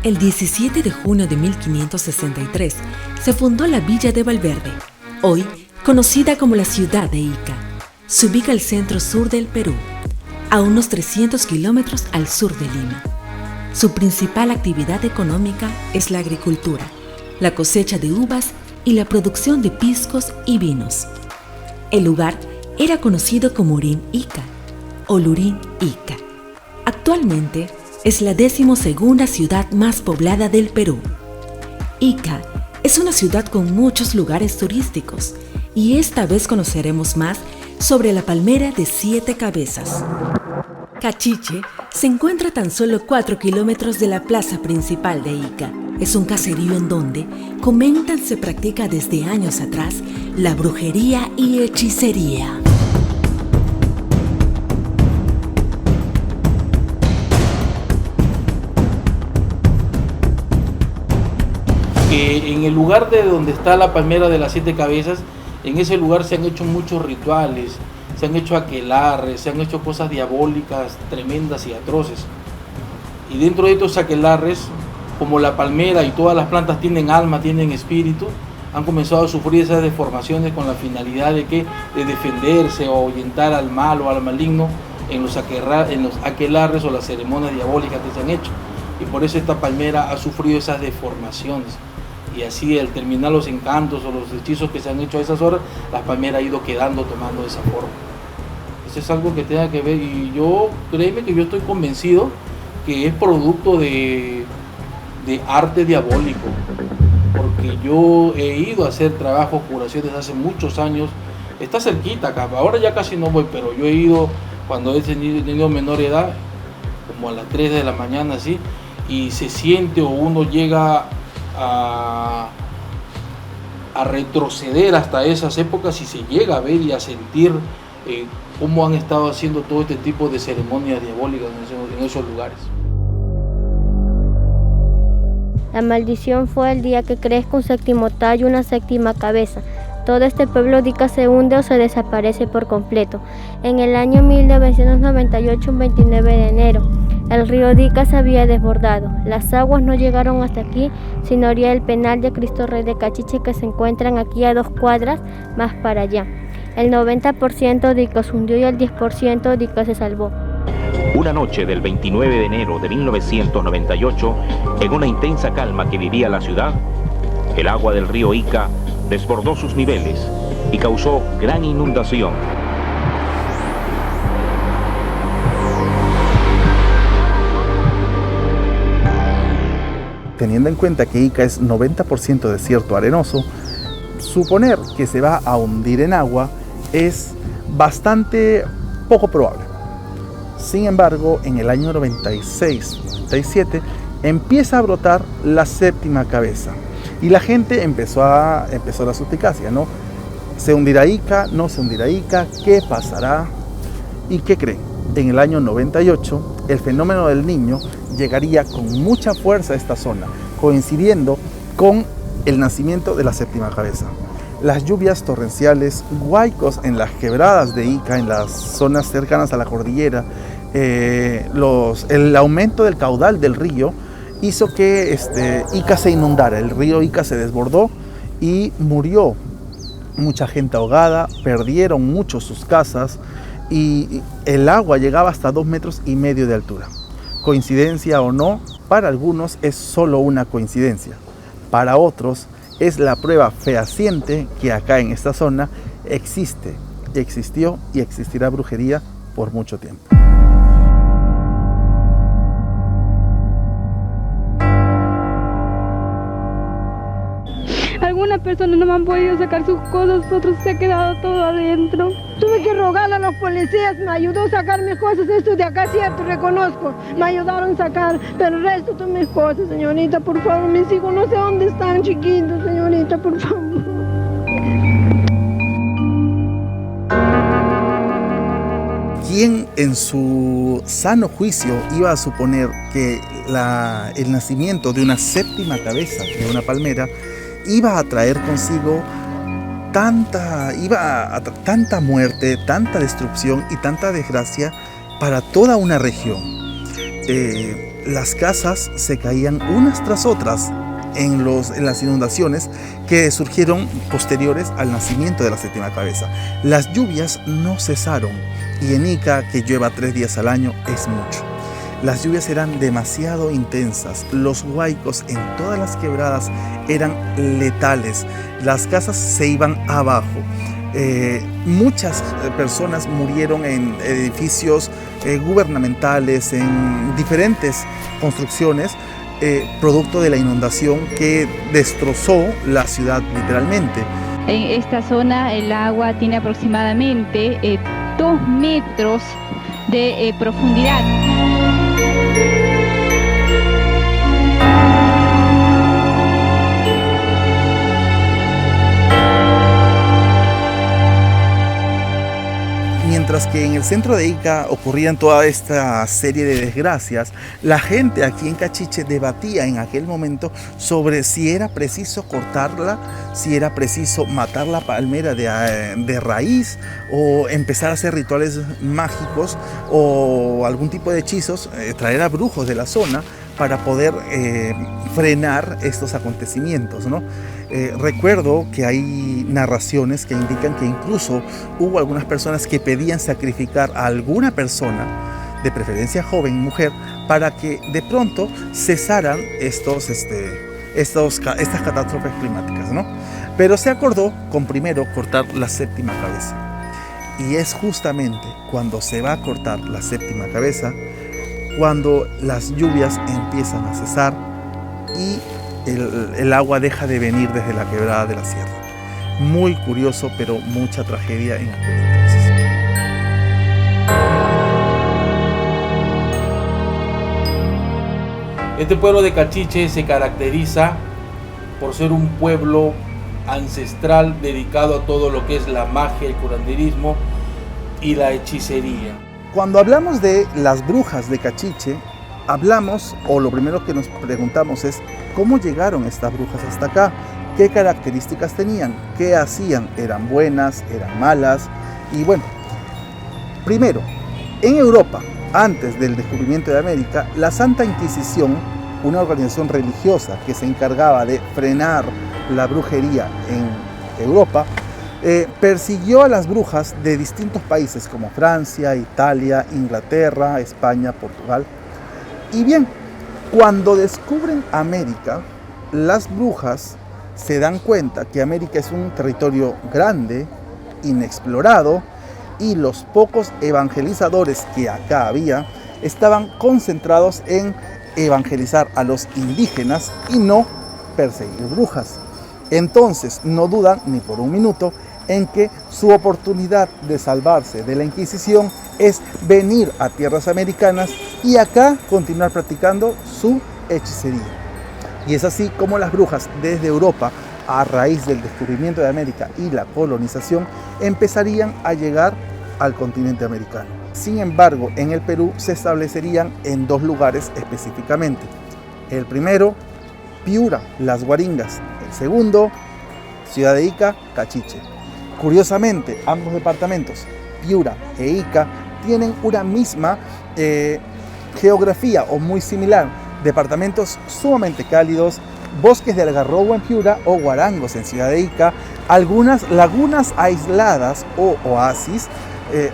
El 17 de junio de 1563 se fundó la villa de Valverde, hoy conocida como la ciudad de Ica. Se ubica al centro-sur del Perú, a unos 300 kilómetros al sur de Lima. Su principal actividad económica es la agricultura, la cosecha de uvas y la producción de piscos y vinos. El lugar era conocido como Urín Ica o Lurín Ica. Actualmente es la 12ª ciudad más poblada del Perú. Ica es una ciudad con muchos lugares turísticos y esta vez conoceremos más sobre la palmera de 7 cabezas. Cachiche se encuentra a tan solo 4 kilómetros de la plaza principal de Ica. Es un caserío en donde, comentan, se practica desde años atrás la brujería y hechicería. Que en el lugar de donde está la palmera de las 7 cabezas, en ese lugar se han hecho muchos rituales, se han hecho aquelarres, se han hecho cosas diabólicas, tremendas y atroces. Y dentro de estos aquelarres, como la palmera y todas las plantas tienen alma, tienen espíritu, han comenzado a sufrir esas deformaciones con la finalidad de defenderse o ahuyentar al mal o al maligno en los aquelarres o las ceremonias diabólicas que se han hecho. Y por eso esta palmera ha sufrido esas deformaciones. Y así, al terminar los encantos o los hechizos que se han hecho a esas horas, la palmera ha ido quedando, tomando esa forma. Eso es algo que tenga que ver, y yo, créeme que yo estoy convencido que es producto de arte diabólico, porque yo he ido a hacer trabajos, curaciones hace muchos años. Está cerquita acá, ahora ya casi no voy, pero yo he ido cuando he tenido menor edad, como a las 3 de la mañana, así, y se siente, o uno llega a retroceder hasta esas épocas y se llega a ver y a sentir cómo han estado haciendo todo este tipo de ceremonias diabólicas en esos lugares. La maldición fue el día que crezca un séptimo tallo, una séptima cabeza. Todo este pueblo de Ica se hunde o se desaparece por completo. En el año 1998, un 29 de enero, el río de Ica se había desbordado. Las aguas no llegaron hasta aquí, sino hacia el penal de Cristo Rey de Cachiche, que se encuentran aquí a 2 cuadras más para allá. El 90% de Ica se hundió y el 10% de Ica se salvó. Una noche del 29 de enero de 1998, en una intensa calma que vivía la ciudad, el agua del río Ica desbordó sus niveles y causó gran inundación. Teniendo en cuenta que Ica es 90% desierto arenoso, suponer que se va a hundir en agua es bastante poco probable. Sin embargo, en el año 96-97 empieza a brotar la séptima cabeza y la gente empezó la suspicacia, ¿no? ¿Se hundirá Ica? ¿No se hundirá Ica? ¿Qué pasará? ¿Y qué creen? En el año 98, el fenómeno del Niño llegaría con mucha fuerza a esta zona, coincidiendo con el nacimiento de la séptima cabeza. Las lluvias torrenciales, huaicos en las quebradas de Ica, en las zonas cercanas a la cordillera, el aumento del caudal del río hizo que Ica se inundara, el río Ica se desbordó y murió mucha gente ahogada, perdieron muchos sus casas y el agua llegaba hasta 2,5 metros de altura. Coincidencia o no, para algunos es solo una coincidencia, para otros es la prueba fehaciente que acá en esta zona existió y existirá brujería por mucho tiempo. Algunas personas no me han podido sacar sus cosas, otros se ha quedado todo adentro. Tuve que rogarle a los policías, me ayudó a sacar mis cosas, esto de acá cierto, reconozco, me ayudaron a sacar, pero el resto de mis cosas, señorita, por favor, mis hijos no sé dónde están, chiquitos, señorita, por favor. ¿Quién en su sano juicio iba a suponer que el nacimiento de una séptima cabeza de una palmera iba a traer consigo tanta muerte, tanta destrucción y tanta desgracia para toda una región? las casas se caían unas tras otras en las inundaciones que surgieron posteriores al nacimiento de la séptima cabeza. Las lluvias no cesaron y en Ica, que llueva 3 días al año, es mucho. Las lluvias eran demasiado intensas, los huaicos en todas las quebradas eran letales, las casas se iban abajo. Muchas personas murieron en edificios gubernamentales, en diferentes construcciones, producto de la inundación que destrozó la ciudad literalmente. En esta zona el agua tiene aproximadamente 2 metros de profundidad. Mientras que en el centro de Ica ocurrían toda esta serie de desgracias, la gente aquí en Cachiche debatía en aquel momento sobre si era preciso cortarla, si era preciso matar la palmera de raíz o empezar a hacer rituales mágicos o algún tipo de hechizos, traer a brujos de la zona para poder frenar estos acontecimientos, ¿no? Recuerdo que hay narraciones que indican que incluso hubo algunas personas que pedían sacrificar a alguna persona, de preferencia joven, mujer, para que de pronto cesaran estas catástrofes climáticas, ¿no? Pero se acordó con primero cortar la séptima cabeza. Y es justamente cuando se va a cortar la séptima cabeza cuando las lluvias empiezan a cesar y el agua deja de venir desde la quebrada de la sierra. Muy curioso, pero mucha tragedia en aquel entonces. Este pueblo de Cachiche se caracteriza por ser un pueblo ancestral dedicado a todo lo que es la magia, el curanderismo y la hechicería. Cuando hablamos de las brujas de Cachiche, hablamos, o lo primero que nos preguntamos es, ¿cómo llegaron estas brujas hasta acá? ¿Qué características tenían? ¿Qué hacían? ¿Eran buenas? ¿Eran malas? Y bueno, primero, en Europa, antes del descubrimiento de América, la Santa Inquisición, una organización religiosa que se encargaba de frenar la brujería en Europa, persiguió a las brujas de distintos países como Francia, Italia, Inglaterra, España, Portugal. Y bien, cuando descubren América, las brujas se dan cuenta que América es un territorio grande, inexplorado, y los pocos evangelizadores que acá había estaban concentrados en evangelizar a los indígenas y no perseguir brujas. Entonces no dudan ni por un minuto en que su oportunidad de salvarse de la Inquisición es venir a tierras americanas y acá continuar practicando su hechicería. Y es así como las brujas desde Europa, a raíz del descubrimiento de América y la colonización, empezarían a llegar al continente americano. Sin embargo, en el Perú se establecerían en 2 lugares específicamente. El primero, Piura, las Guaringas. El segundo, Ciudad de Ica, Cachiche. Curiosamente, ambos departamentos, Piura e Ica, tienen una misma geografía o muy similar. Departamentos sumamente cálidos, bosques de algarrobo en Piura o guarangos en Ciudad de Ica, algunas lagunas aisladas o oasis,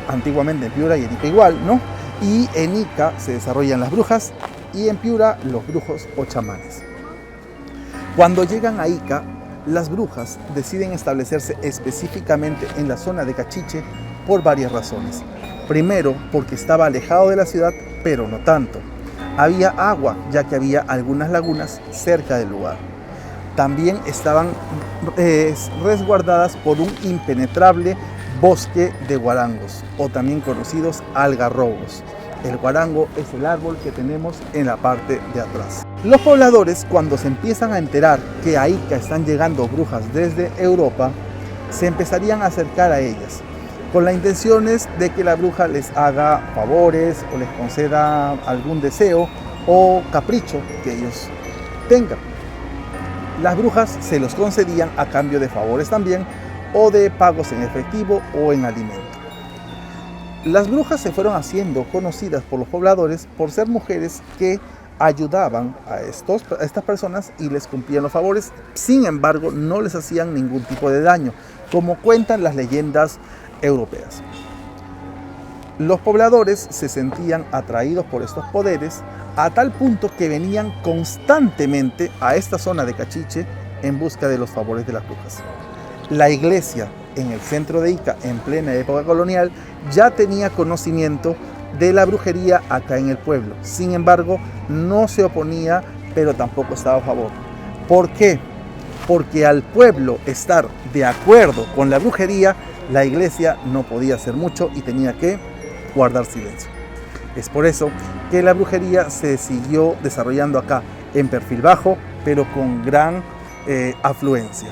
antiguamente en Piura y en Ica igual, ¿no? Y en Ica se desarrollan las brujas y en Piura los brujos o chamanes. Cuando llegan a Ica, las brujas deciden establecerse específicamente en la zona de Cachiche por varias razones. Primero, porque estaba alejado de la ciudad, pero no tanto. Había agua, ya que había algunas lagunas cerca del lugar. También estaban resguardadas por un impenetrable bosque de guarangos, o también conocidos algarrobos. El guarango es el árbol que tenemos en la parte de atrás. Los pobladores, cuando se empiezan a enterar que a Ica están llegando brujas desde Europa, se empezarían a acercar a ellas, con las intenciones de que la bruja les haga favores o les conceda algún deseo o capricho que ellos tengan. Las brujas se los concedían a cambio de favores también, o de pagos en efectivo o en alimento. Las brujas se fueron haciendo conocidas por los pobladores por ser mujeres que ayudaban a estas personas y les cumplían los favores. Sin embargo, no les hacían ningún tipo de daño, como cuentan las leyendas europeas. Los pobladores se sentían atraídos por estos poderes a tal punto que venían constantemente a esta zona de Cachiche en busca de los favores de las brujas. La iglesia en el centro de Ica, en plena época colonial, ya tenía conocimiento de la brujería acá en el pueblo. Sin embargo, no se oponía, pero tampoco estaba a favor. ¿Por qué? Porque al pueblo estar de acuerdo con la brujería, la iglesia no podía hacer mucho y tenía que guardar silencio. Es por eso que la brujería se siguió desarrollando acá en perfil bajo, pero con gran afluencia.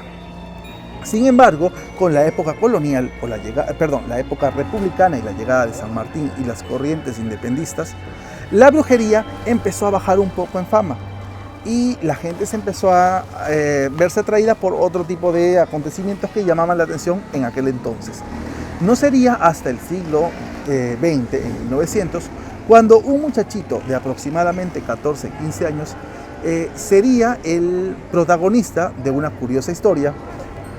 Sin embargo, con la época colonial, o la época republicana y la llegada de San Martín y las corrientes independistas, la brujería empezó a bajar un poco en fama y la gente se empezó a verse atraída por otro tipo de acontecimientos que llamaban la atención en aquel entonces. No sería hasta el siglo XX, en 1900, cuando un muchachito de aproximadamente 14, 15 años sería el protagonista de una curiosa historia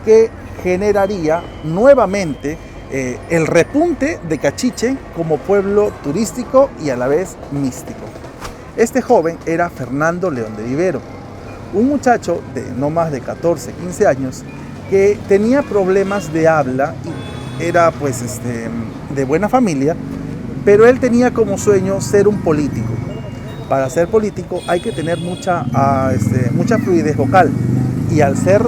que generaría nuevamente el repunte de Cachiche como pueblo turístico y a la vez místico. Este joven era Fernando León de Vivero, un muchacho de no más de 14, 15 años que tenía problemas de habla y era pues de buena familia, pero él tenía como sueño ser un político. Para ser político hay que tener mucha fluidez vocal. Y al ser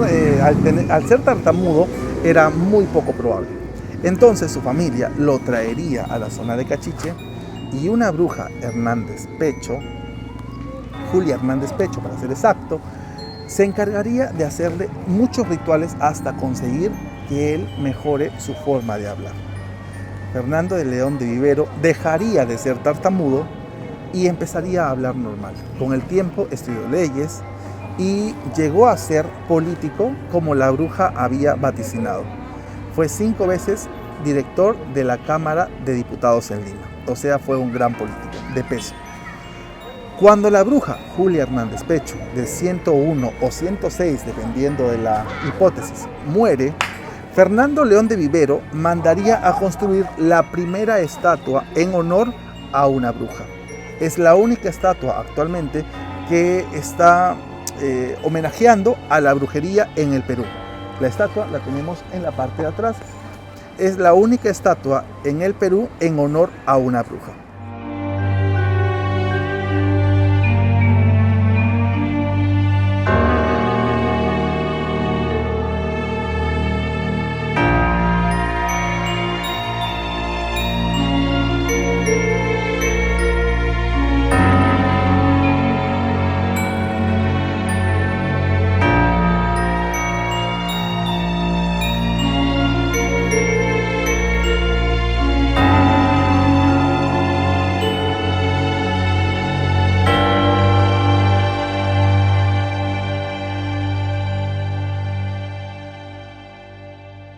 tartamudo era muy poco probable. Entonces su familia lo traería a la zona de Cachiche y una bruja Julia Hernández Pecho para ser exacto, se encargaría de hacerle muchos rituales hasta conseguir que él mejore su forma de hablar. Fernando de León de Vivero dejaría de ser tartamudo y empezaría a hablar normal. Con el tiempo estudió leyes y llegó a ser político como la bruja había vaticinado. Fue 5 veces director de la Cámara de Diputados en Lima, o sea, fue un gran político de peso. Cuando la bruja Julia Hernández Pecho, de 101 o 106, dependiendo de la hipótesis, muere, Fernando León de Vivero mandaría a construir la primera estatua en honor a una bruja. Es la única estatua actualmente que está homenajeando a la brujería en el Perú. La estatua la tenemos en la parte de atrás. Es la única estatua en el Perú en honor a una bruja.